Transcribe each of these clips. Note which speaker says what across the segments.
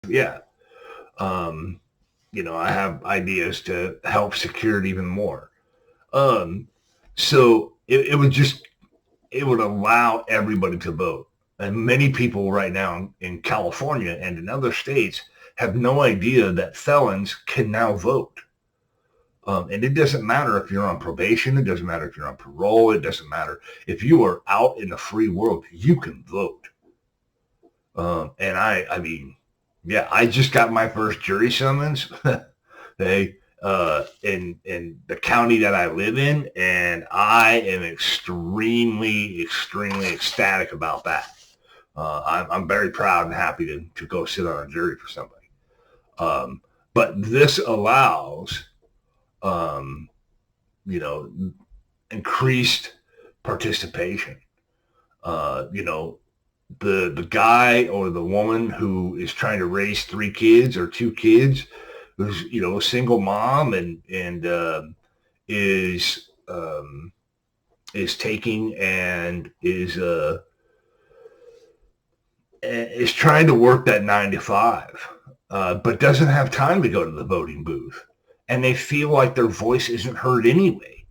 Speaker 1: Yeah. Um, I have ideas to help secure it even more. Um, so it would allow everybody to vote. And many people right now in California and in other states have no idea that felons can now vote. And it doesn't matter if you're on probation. It doesn't matter if you're on parole. It doesn't matter if you are out in the free world. You can vote. And I mean, yeah, I just got my first jury summons. They in the county that I live in, and I am extremely ecstatic about that. I'm very proud and happy to go sit on a jury for somebody. Um, but this allows, um, you know, increased participation. You know, the guy or the woman who is trying to raise three kids or two kids, who's a single mom and is is taking and is trying to work that 9 to 5, but doesn't have time to go to the voting booth, and they feel like their voice isn't heard anyway.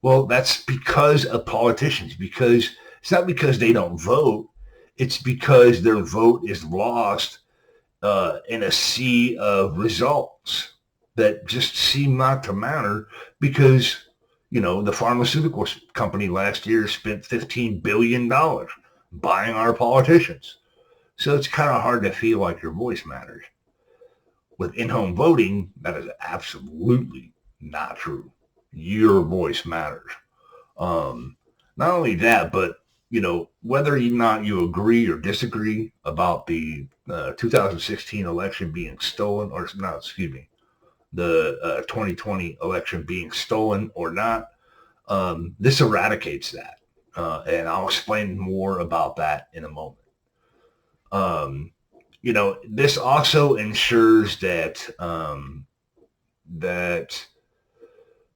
Speaker 1: Well, that's because of politicians. Because it's not because they don't vote; it's because their vote is lost in a sea of results that just seem not to matter because, the pharmaceutical company last year spent $15 billion buying our politicians. So it's kind of hard to feel like your voice matters. With in-home voting, that is absolutely not true. Your voice matters. Um, Not only that, but whether or not you agree or disagree about the 2016 election being stolen, or not, excuse me, the 2020 election being stolen or not, this eradicates that, and I'll explain more about that in a moment. Um, this also ensures that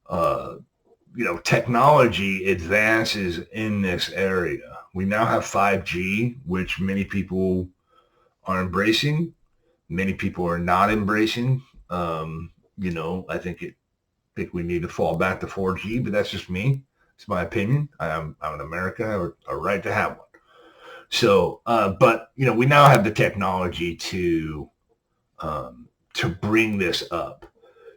Speaker 1: uh, technology advances in this area. We now have 5G, which many people are embracing. Many people are not embracing. I think we need to fall back to 4G, but that's just me. It's my opinion. I'm an American. I have a right to have one. So, but we now have the technology to bring this up.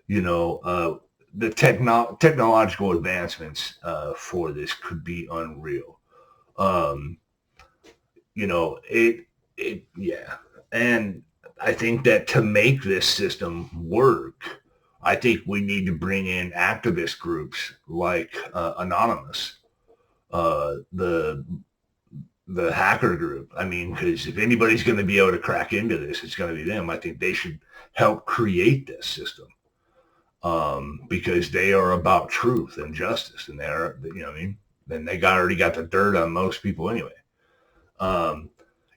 Speaker 1: You know, uh, the technological advancements for this could be unreal. Um, yeah, and I think that to make this system work, I think we need to bring in activist groups like Anonymous, the hacker group. I mean, because if anybody's going to be able to crack into this, it's going to be them. I think they should help create this system, because they are about truth and justice, and they're, what I mean, then they already got the dirt on most people anyway. Um,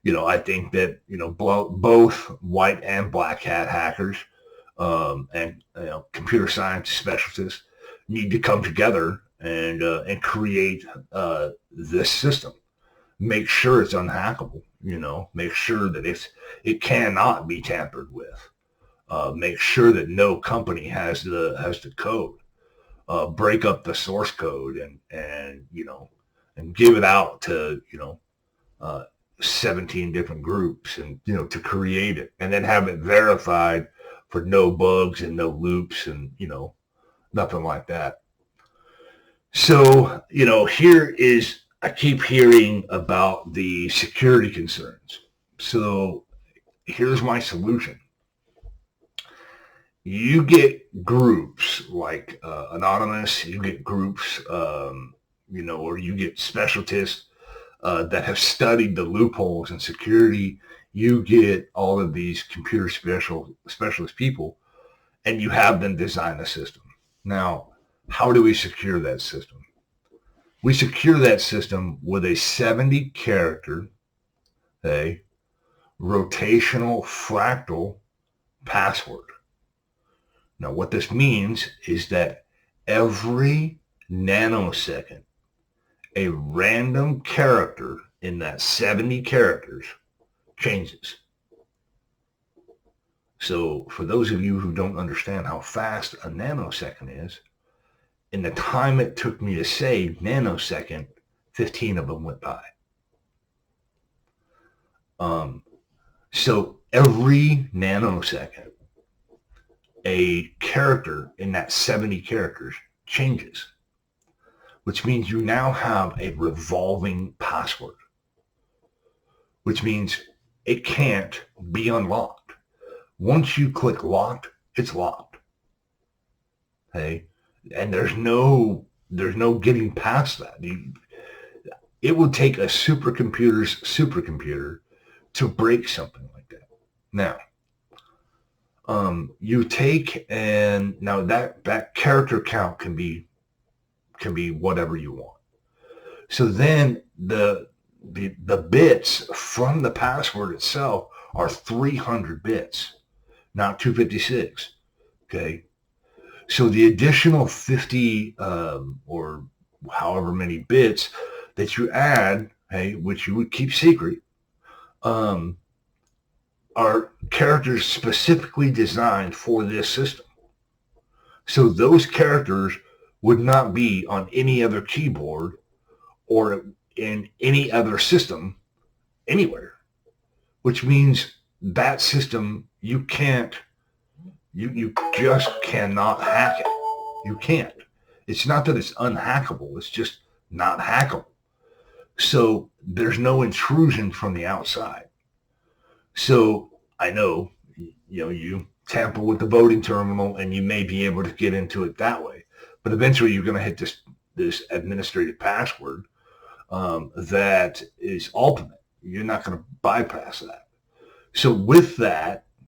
Speaker 1: I think that both white and black hat hackers, and computer science specialists need to come together and create this system. Make sure it's unhackable. Make sure that it cannot be tampered with. Make sure that no company has the code. Break up the source code and give it out to uh, 17 different groups and to create it and then have it verified for no bugs and no loops and nothing like that. So here is, I keep hearing about the security concerns. So here's my solution. You get groups like Anonymous, you get groups, or you get specialists that have studied the loopholes in security. You get all of these computer specialist people, and you have them design a system. Now, how do we secure that system? We secure that system with a 70 character, a rotational fractal password. Now, what this means is that every nanosecond, a random character in that 70 characters changes. So for those of you who don't understand how fast a nanosecond is, in the time it took me to say nanosecond, 15 of them went by. So every nanosecond, a character in that 70 characters changes, which means you now have a revolving password, which means it can't be unlocked. Once you click locked, it's locked. Okay? And there's no getting past that. It would take a supercomputer's supercomputer to break something like that. Now, you take, and now that character count can be whatever you want. So then the bits from the password itself are 300 bits, not 256. Okay. So the additional 50 or however many bits that you add, hey, which you would keep secret, are characters specifically designed for this system. So those characters would not be on any other keyboard or in any other system anywhere, which means that system you just cannot hack it. You can't. It's not that it's unhackable. It's just not hackable. So there's no intrusion from the outside. So I know, you tamper with the voting terminal and you may be able to get into it that way. But eventually you're going to hit this administrative password that is ultimate. You're not going to bypass that. So with that,